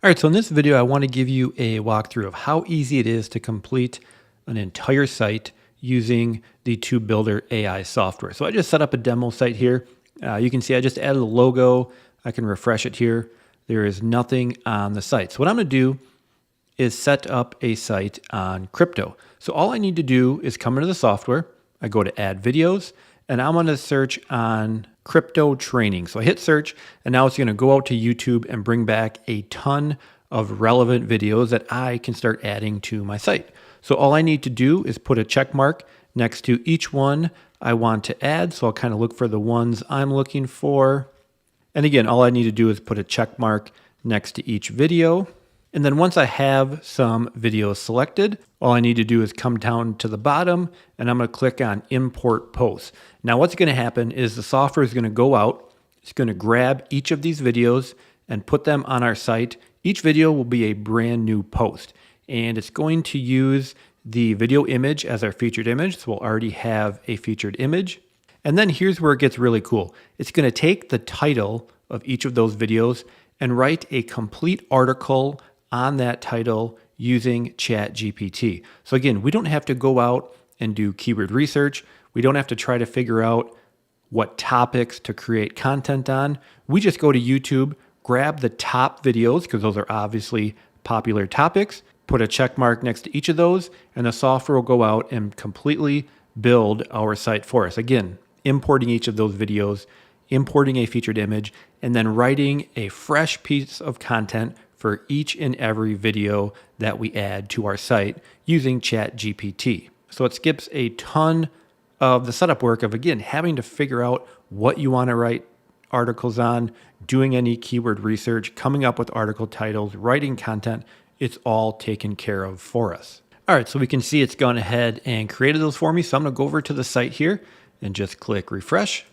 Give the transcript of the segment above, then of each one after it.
All right, so in this video, I want to give you a walkthrough of how easy it is to complete an entire site using the TubeBuildr AI software. So I just set up a demo site here. You can see I just added a logo. I can refresh it here. There is nothing on the site. So what I'm going to do is set up a site on crypto. So all I need to do is come into the software. I go to add videos and I'm going to search on crypto training. So I hit search and now it's going to go out to YouTube and bring back a ton of relevant videos that I can start adding to my site. So all I need to do is put a check mark next to each one I want to add. So I'll kind of look for the ones I'm looking for. And again, all I need to do is put a check mark next to each video. And then once I have some videos selected, all I need to do is come down to the bottom and I'm going to click on import posts. Now what's going to happen is the software is going to go out, it's going to grab each of these videos and put them on our site. Each video will be a brand new post and it's going to use the video image as our featured image. So we'll already have a featured image. And then here's where it gets really cool. It's going to take the title of each of those videos and write a complete article on that title using ChatGPT. So again, we don't have to go out and do keyword research. We don't have to try to figure out what topics to create content on. We just go to YouTube, grab the top videos, because those are obviously popular topics, put a check mark next to each of those, and the software will go out and completely build our site for us. Again, importing each of those videos, importing a featured image, and then writing a fresh piece of content for each and every video that we add to our site using ChatGPT. So it skips a ton of the setup work of, again, having to figure out what you want to write articles on, doing any keyword research, coming up with article titles, writing content. It's all taken care of for us. All right, so we can see it's gone ahead and created those for me. So I'm going to go over to the site here and just click refresh.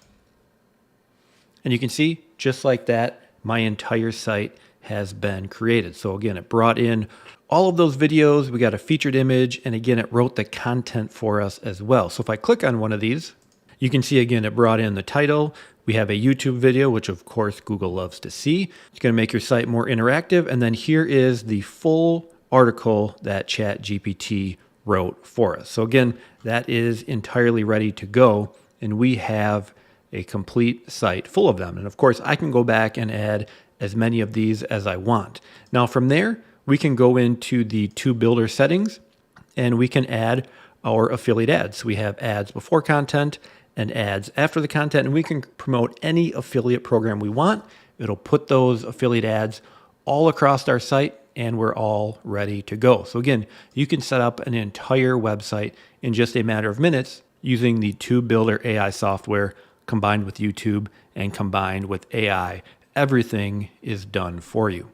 And you can see, just like that, my entire site has been created. So again, it brought in all of those videos. We got a featured image. And again, it wrote the content for us as well. So if I click on one of these, you can see again, it brought in the title. We have a YouTube video, which of course Google loves to see. It's going to make your site more interactive. And then here is the full article that ChatGPT wrote for us. So again, that is entirely ready to go. And we have a complete site full of them. And of course, I can go back and add as many of these as I want. Now from there, we can go into the TubeBuildr settings and we can add our affiliate ads. We have ads before content and ads after the content, and we can promote any affiliate program we want. It'll put those affiliate ads all across our site and we're all ready to go. So again, you can set up an entire website in just a matter of minutes using the TubeBuildr AI software combined with YouTube and combined with AI. Everything is done for you.